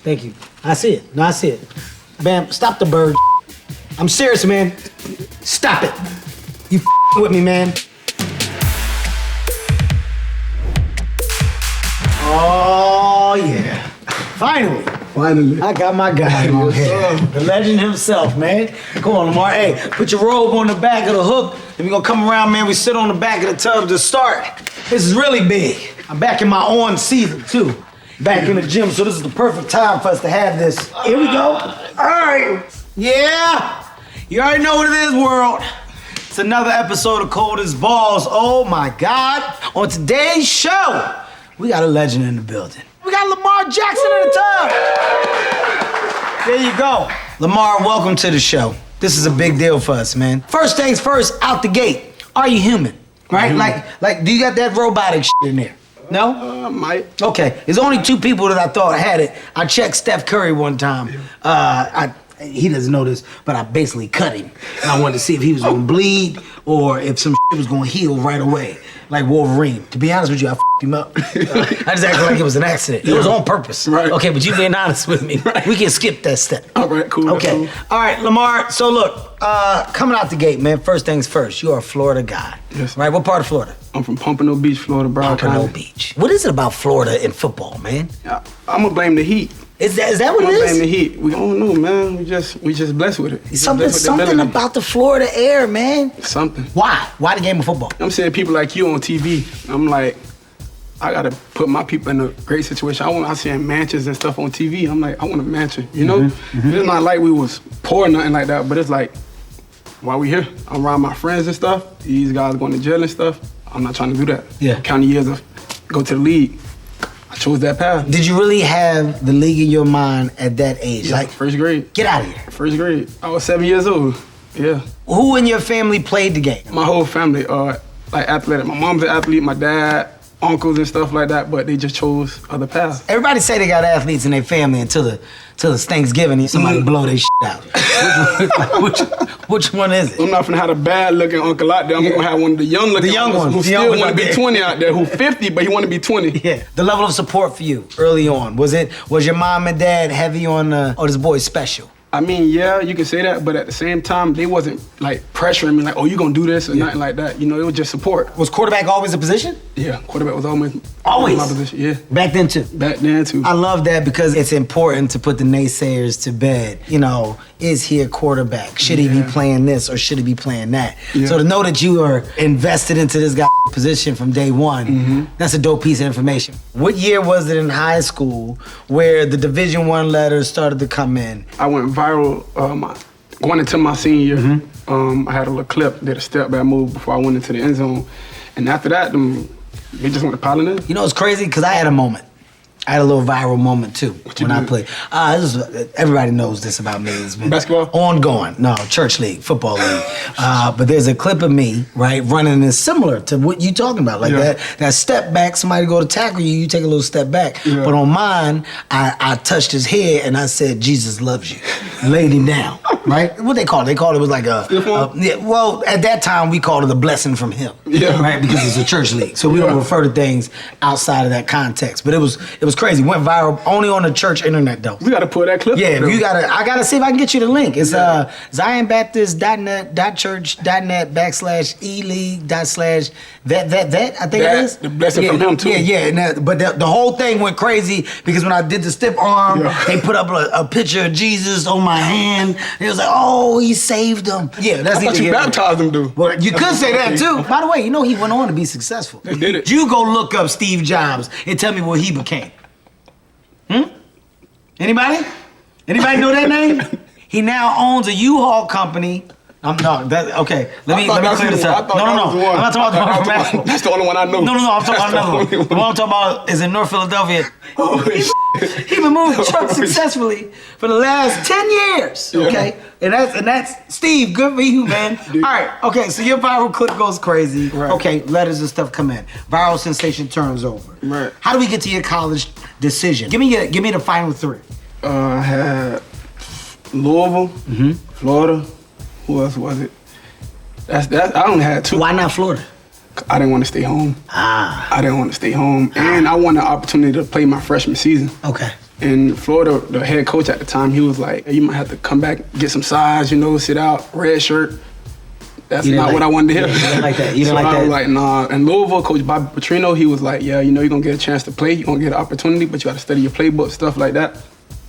Thank you. I see it. No, I see it. Bam, stop the bird. I'm serious, man. Stop it. You with me, man. Oh, yeah. Finally. I got my guy on here. The legend himself, man. Come on, Lamar. Hey, put your robe on the back of the hook, and we're gonna come around, man. We sit on the back of the tub to start. This is really big. I'm back in my on season, too. Back in the gym, so this is the perfect time for us to have this. Here we go. All right. Yeah. You already know what it is, world. It's another episode of Cold as Balls. Oh, my God. On today's show, we got a legend in the building. We got Lamar Jackson in the tub. There you go. Lamar, welcome to the show. This is a big deal for us, man. First things first, out the gate. Are you human? Right? Like, do you got that robotic shit in there? No? Might. Okay. There's only two people that I thought had it. I checked Steph Curry one time. He doesn't know this, but I basically cut him. And I wanted to see if he was gonna bleed or if some shit was gonna heal right away. Like Wolverine. To be honest with you, I f***ed him up. I just acted like it was an accident. It was on purpose. Right. Okay, but you being honest with me. Right. We can skip that step. All right, cool. Okay. Cool. All right, Lamar. So look, coming out the gate, man, first things first, you are a Florida guy. Yes. Right? What part of Florida? I'm from Pompano Beach, Florida, Broward Pompano County. Beach. What is it about Florida and football, man? I'm gonna blame the heat. Is that what I'm it gonna is? blame the heat. We don't know, man. We just blessed with it. Something about the Florida air, man. Something. Why? Why the game of football? I'm saying people like you on TV. I'm like, I gotta put my people in a great situation. I see mansions and stuff on TV. I'm like, I want a mansion, you know? It's not like we was poor or nothing like that, but it's like, while we here, I'm around my friends and stuff. These guys going to jail and stuff. I'm not trying to do that. Yeah. County years of go to the league. I chose that path. Did you really have the league in your mind at that age? Yeah, Like, first grade. get out of here. First grade. I was 7 years old. Yeah. Who in your family played the game? My whole family, like athletic. My mom's an athlete, my dad, uncles and stuff like that, but they just chose other paths. Everybody say they got athletes in their family until it's Thanksgiving and somebody blow their shit out. Which one is it? I'm not gonna have a bad looking uncle out there. I'm gonna have one of the young looking ones. who The young still ones want out to be there. 20 out there, who 50, but he want to be 20. Yeah. The level of support for you early on, was your mom and dad heavy on this boy's special? I mean, yeah, you can say that, but at the same time, they wasn't like pressuring me like, oh, you gonna do this or nothing like that. You know, it was just support. Was quarterback always a position? Yeah, quarterback was always Always? my position. Yeah. Back then too? Back then too. I love that because it's important to put the naysayers to bed. You know, is he a quarterback? Should he be playing this or should he be playing that? Yeah. So to know that you are invested into this guy's position from day one, that's a dope piece of information. What year was it in high school where the Division I letters started to come in? I went viral going into my senior year. I had a little clip, did a step back move before I went into the end zone. And after that, they just went to piling in. You know, it's crazy because I had a moment. I had a little viral moment too when I played. Everybody knows this about me. It's been Basketball? Ongoing. No, church league, football league. But there's a clip of me, right, running is similar to what you talking about. Like that step back, somebody go to tackle you, you take a little step back. Yeah. But on mine, I touched his head and I said, Jesus loves you. Laid him down, right? What they call it? They called it was like well, at that time we called it a blessing from him. Yeah. Right? Because it's a church league. So we don't refer to things outside of that context. But it was crazy. Went viral only on the church internet though. We gotta pull that clip. Yeah, up, if I gotta see if I can get you the link. It's ZionBaptist.net/e-league/vet. I think it is. The blessing from him too. Yeah. But the whole thing went crazy because when I did the stiff arm, they put up a picture of Jesus on my hand. It was like, oh, he saved him. Yeah, that's I thought you baptized him, dude. Well, you could say that too. By the way, you know he went on to be successful. He did it. You go look up Steve Jobs and tell me what he became. Anybody? Anybody know that name? He now owns a U-Haul company. Okay. Let me clear this up. No. I'm not talking about the one from Apple. That's the only one I know. No. I'm talking about another one. The one I'm talking about is in North Philadelphia. He been moving trucks successfully for the last 10 years. Okay, and that's Steve. Good for you, man. All right. Okay, so your viral clip goes crazy. Right. Okay, letters and stuff come in. Viral sensation turns over. Right. How do we get to your college decision? Give me the final three. I had Louisville, Florida. Who else was it? I only had two. Why not Florida? I didn't want to stay home. I didn't want to stay home, and I wanted an opportunity to play my freshman season. Okay. In Florida, the head coach at the time, he was like, hey, you might have to come back, get some size, you know, sit out, red shirt. That's not what I wanted to hear. Yeah, you didn't like that. You didn't so like I that. was like, nah. And Louisville, Coach Bobby Petrino, he was like, yeah, you know, you're going to get a chance to play. You're going to get an opportunity, but you got to study your playbook, stuff like that.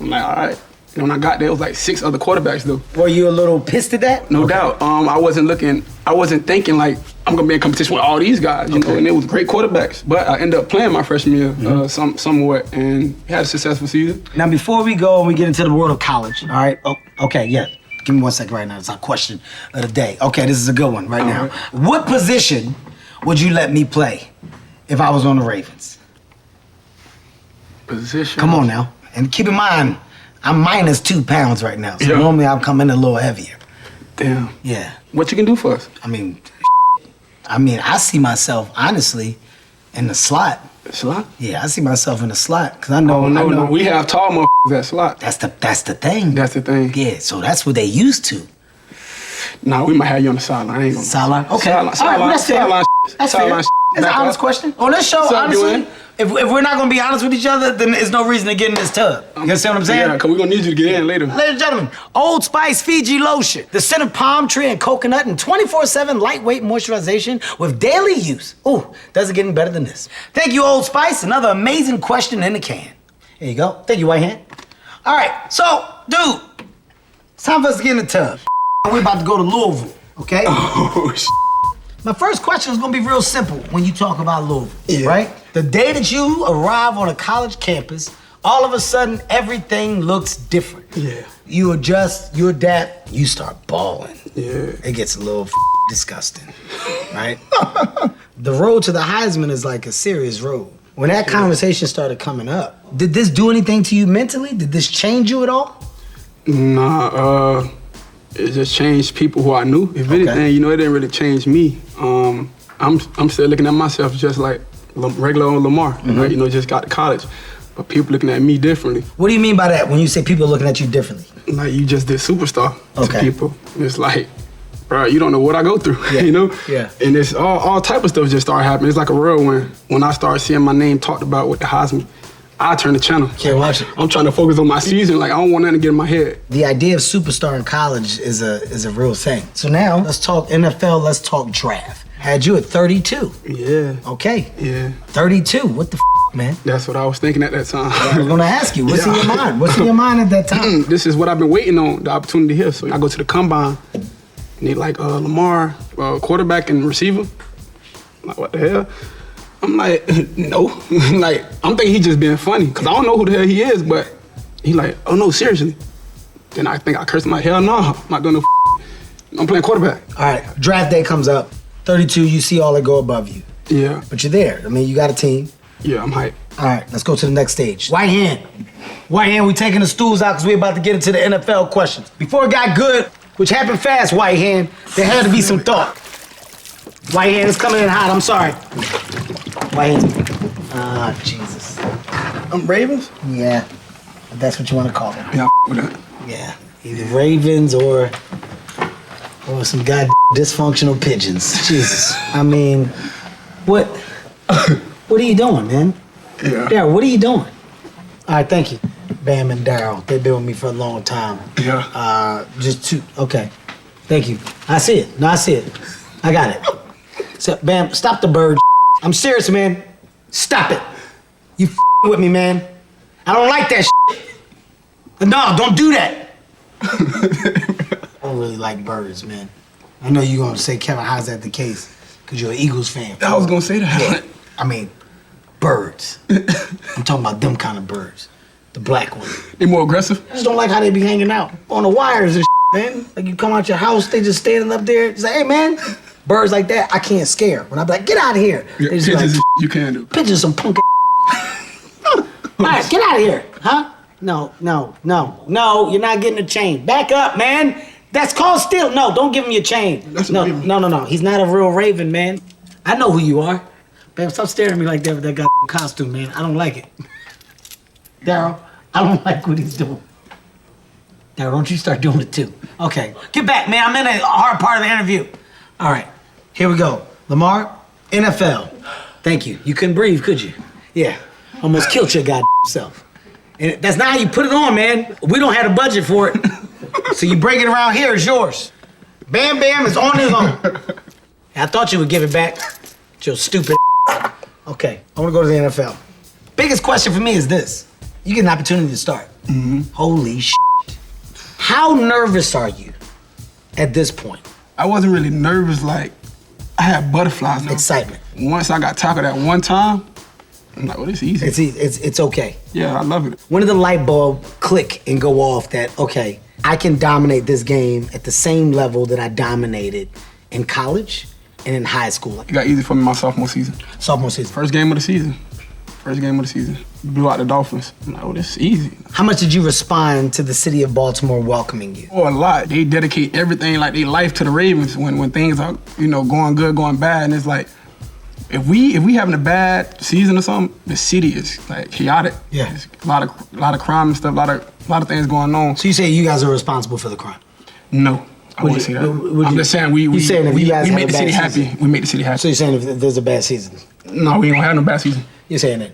I'm like, all right. And when I got there, it was like 6 other quarterbacks, though. Were you a little pissed at that? No doubt. I wasn't thinking like, I'm going to be in competition with all these guys, you know, and it was great quarterbacks. But I ended up playing my freshman year somewhat and had a successful season. Now, before we go and we get into the world of college, all right? Oh, okay, yeah. Give me 1 second right now. It's our question of the day. Okay, this is a good one right now. right. What position would you let me play if I was on the Ravens? Position. Come on now. And keep in mind, I'm minus 2 pounds right now. So Yeah. normally I'll come in a little heavier. Damn. Yeah. What you can do for us? I mean, I see myself, honestly, in the slot. Slot? Yeah, I see myself in the slot. Because I know, No. We have tall motherfuckers at slot. That's the thing. That's the thing. Yeah, so that's what they used to. Nah, we might have you on the sideline. I ain't gonna. Sideline? Okay. Sideline. All right, well, that's fair. Sideline. That's fair. Sideline. That's an Back honest up. question. On this show, What's up, honestly, Dwayne? if we're not going to be honest with each other, then there's no reason to get in this tub. You understand what I'm saying? Yeah, because we're going to need you to get in later. Ladies and gentlemen, Old Spice Fiji Lotion. The scent of palm tree and coconut and 24/7 lightweight moisturization with daily use. Ooh, doesn't get any better than this. Thank you, Old Spice. Another amazing question in the can. Here you go. Thank you, White Hand. All right, so, dude, it's time for us to get in the tub. We're about to go to Louisville, okay? Oh, shit. My first question is gonna be real simple when you talk about Louisville, Yeah. right? The day that you arrive on a college campus, all of a sudden everything looks different. Yeah. You adjust, you adapt, you start balling. Yeah. It gets a little disgusting, right? The road to the Heisman is like a serious road. When that conversation started coming up, did this do anything to you mentally? Did this change you at all? Nah, it just changed people who I knew. If anything, you know, it didn't really change me. I'm still looking at myself just like regular old Lamar. Right? You know, just got to college. But people looking at me differently. What do you mean by that when you say people are looking at you differently? Like, you just did superstar Okay. to people. It's like, bro, you don't know what I go through, Yeah. you know? Yeah. And it's all type of stuff just started happening. It's like a whirlwind. When I started seeing my name talked about with the Heisman, I turned the channel. Can't watch it. I'm trying to focus on my season. Like, I don't want nothing to get in my head. The idea of superstar in college is a real thing. So now let's talk NFL, let's talk draft. Had you at 32. Yeah. Okay. Yeah. 32. What the man? That's what I was thinking at that time. I was gonna ask you, what's in your mind? What's in your mind at that time? This is what I've been waiting on, the opportunity here. So I go to the combine, and they like, Lamar, quarterback and receiver. I'm like, what the hell? I'm like, no. Like, I'm thinking he just being funny, because I don't know who the hell he is, but he like, oh no, seriously. Then I think I cursed him like, hell no, I'm not doing no I'm playing quarterback. All right, draft day comes up. 32, you see all that go above you. Yeah, But you're there. I mean, you got a team. yeah, I'm hyped. All right, let's go to the next stage. White hand. White hand, we taking the stools out because we're about to get into the NFL questions. Before it got good, which happened fast, White hand, there had to be some thought. White hand is coming in hot, I'm sorry. White hand. Ah, Jesus. I'm Ravens? Yeah, that's what you want to call them. Yeah, with that. Yeah, either Ravens or some goddamn dysfunctional pigeons. Jesus. I mean, what are you doing, man? Yeah. Daryl, what are you doing? All right, thank you. Bam and Daryl, they've been with me for a long time. Yeah. Okay. Thank you. I see it. No, I see it. I got it. So, Bam, stop the bird. I'm serious, man. Stop it. You with me, man. I don't like that No, don't do that. I don't really like birds, man. I know you're gonna say, Kevin, how's that the case? Because you're an Eagles fan. I was gonna say that. Yeah. I mean, birds. I'm talking about them kind of birds. The black ones. They more aggressive? I just don't like how they be hanging out on the wires and man. Like you come out your house, they just standing up there. It's like, hey, man. Birds like that, I can't scare. When I be like, get out of here. Yeah, They just be pigeons like, you can do. pigeons some punk All right, get out of here. Huh? No, you're not getting a chain. Back up, man. That's called steal. No, don't give him your chain. That's a No. raven. He's not a real raven, man. I know who you are. Babe, stop staring at me like that with that goddamn costume, man. I don't like it. Daryl, I don't like what he's doing. Daryl, don't you start doing it too. Okay, get back, man. I'm in a hard part of the interview. All right, here we go. Lamar, NFL. Thank you. You couldn't breathe, could you? Yeah, almost killed your goddamn self. And that's not how you put it on, man. We don't have a budget for it. So you break it around here, it's yours. Bam Bam is on his own. I thought you would give it back. Your stupid. Okay, I want to go to the NFL. Biggest question for me is this. You get an opportunity to start. Holy shit. How nervous are you at this point? I wasn't really nervous, like, I had butterflies. Though. Excitement. Once I got tackled that one time, I'm like, well, it's easy. It's okay. Yeah, I love it. When did the light bulb click and go off that, okay, I can dominate this game at the same level that I dominated in college and in high school? It got easy for me my sophomore season. Sophomore season. First game of the season. Blew out the Dolphins. I'm like, oh, this is easy. How much did you respond to the city of Baltimore welcoming you? Oh, a lot. They dedicate everything, like their life to the Ravens when things are, going good, going bad. And it's like, if we having a bad season or something, the city is like chaotic. Yeah. It's a lot of crime and stuff, a lot of things going on. So you say you guys are responsible for the crime? No. I wouldn't say that. I'm just saying we you saying if you guys make the have a city bad happy. season? We make the city happy. So you're saying if there's a bad season? No, we don't have no bad season. You're saying that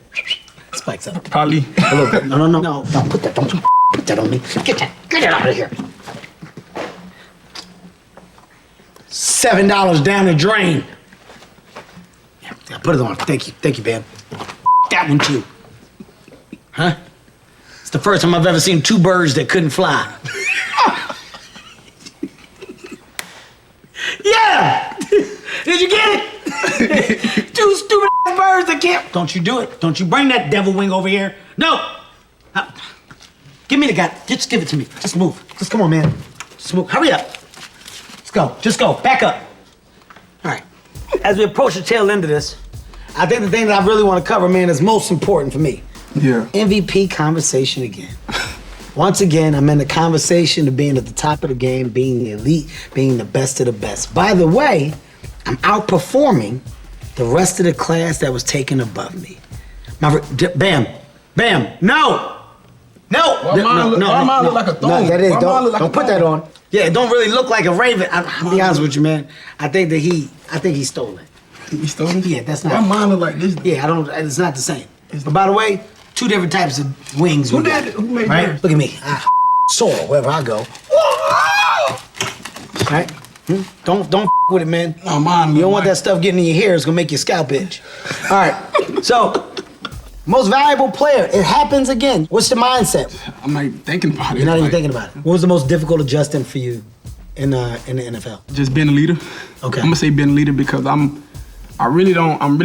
spikes up. Probably. Look, no, put that, don't you put that on me. Get that out of here. $7 down the drain. Yeah, put it on. Thank you, Ben. That one too. Huh? It's the first time I've ever seen two birds that couldn't fly. Yeah! Did you get it? Two stupid ass birds that can't. Don't you do it. Don't you bring that devil wing over here. No! Give me the guy. Just give it to me. Just move. Just come on, man. Just move. Hurry up. Let's go. Just go. Back up. All right. As we approach the tail end of this, I think the thing that I really want to cover, man, is most important for me. Yeah. MVP conversation again. Once again, I'm in the conversation of being at the top of the game, being the elite, being the best of the best. By the way, I'm outperforming the rest of the class that was taken above me. Bam, no. Why mine look like a thong? No, that is, Why mine look like don't a put that thong? on. Yeah, it don't really look like a raven. I'll be honest with you, man. I think he stole it. He stole it? Yeah, that's not. Why mine look like this? Yeah, it's not the same. But by the way, two different types of wings. Who did it? Who made right? yours? Look at me. I soar wherever I go. Right? Don't with it, man. No, mine You don't want like- that stuff getting in your hair. It's gonna make your scalp itch. All right. So, most valuable player. It happens again. What's the mindset? I'm like thinking about it. You're not even like, thinking about it. What was the most difficult adjustment for you in the NFL? Just being a leader. Okay. I'm gonna say being a leader because I'm really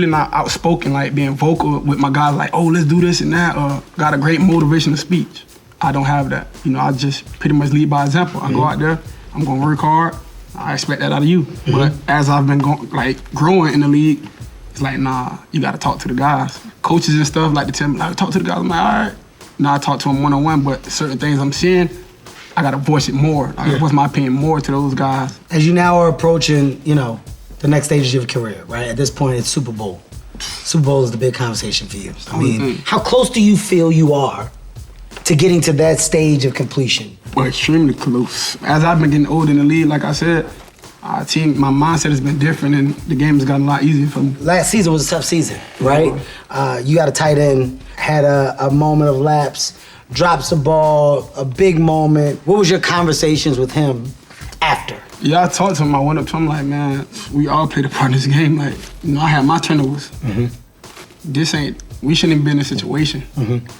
not outspoken, like being vocal with my guys, like, oh, let's do this and that, or got a great motivational speech. I don't have that. I just pretty much lead by example. I go out there, I'm gonna work hard. I expect that out of you. But as I've been growing in the league, it's like, nah, you gotta talk to the guys. Coaches and stuff like to tell me, like, talk to the guys. I'm like, all right. Now I talk to them one-on-one, but certain things I'm seeing, I gotta voice it more. I gotta voice my opinion more to those guys. As you now are approaching, the next stage of your career, right? At this point, it's Super Bowl. Super Bowl is the big conversation for you. I mean, how close do you feel you are to getting to that stage of completion? Well, extremely close. As I've been getting older in the league, like I said, my mindset has been different and the game has gotten a lot easier for me. Last season was a tough season, right? You got a tight end, had a moment of lapse, drops the ball, a big moment. What was your conversations with him after? Yeah, I talked to him. I went up to him like, man, we all played a part in this game. Like, I had my turnovers. We shouldn't have been in this situation.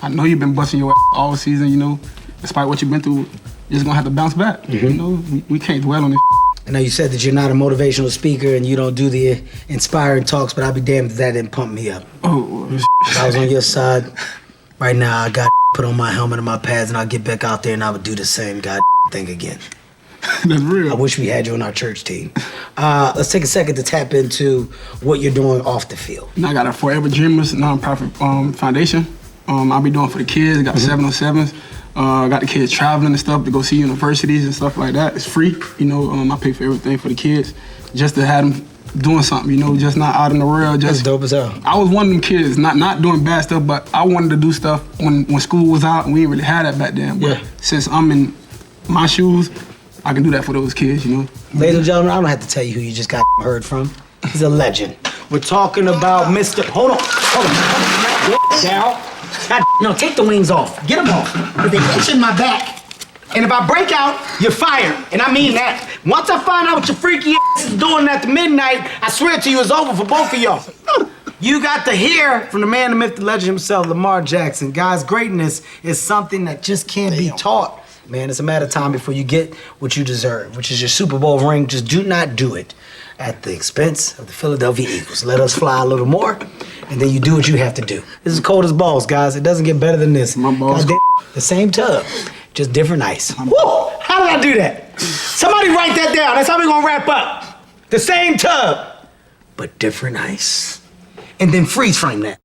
I know you've been busting your ass all season, despite what you've been through, you're just gonna have to bounce back. We can't dwell on this. I know you said that you're not a motivational speaker and you don't do the inspiring talks, but I'll be damned if that didn't pump me up. Oh, If I was on your side, right now I got put on my helmet and my pads and I'll get back out there and I would do the same thing again. that's real. I wish we had you on our church team. Let's take a second to tap into what you're doing off the field. And I got a Forever Dreamers nonprofit foundation. I'll be doing for the kids. I got 707s. Got the kids traveling and stuff to go see universities and stuff like that. It's free, I pay for everything for the kids, just to have them doing something, just not out in the world. That's Just dope as hell. I was one of them kids, not doing bad stuff, but I wanted to do stuff when school was out, and we didn't really have that back then. But Yeah. since I'm in my shoes, I can do that for those kids, Ladies and gentlemen, I don't have to tell you who you just got heard from. He's a legend. We're talking about Mr. Hold on. Down. God, no, take the wings off. Get them off. But they itching my back. And if I break out, you're fired. And I mean that. Once I find out what your freaky ass is doing after midnight, I swear to you, it's over for both of y'all. You got to hear from the man, the myth, the legend himself, Lamar Jackson. Guys, greatness is something that just can't be taught. Man, it's a matter of time before you get what you deserve, which is your Super Bowl ring. Just do not do it at the expense of the Philadelphia Eagles. Let us fly a little more, and then you do what you have to do. This is cold as balls, guys. It doesn't get better than this. My balls. Goddamn, the same tub, just different ice. Woo! How did I do that? Somebody write that down. That's how we're gonna wrap up. The same tub, but different ice. And then freeze frame that.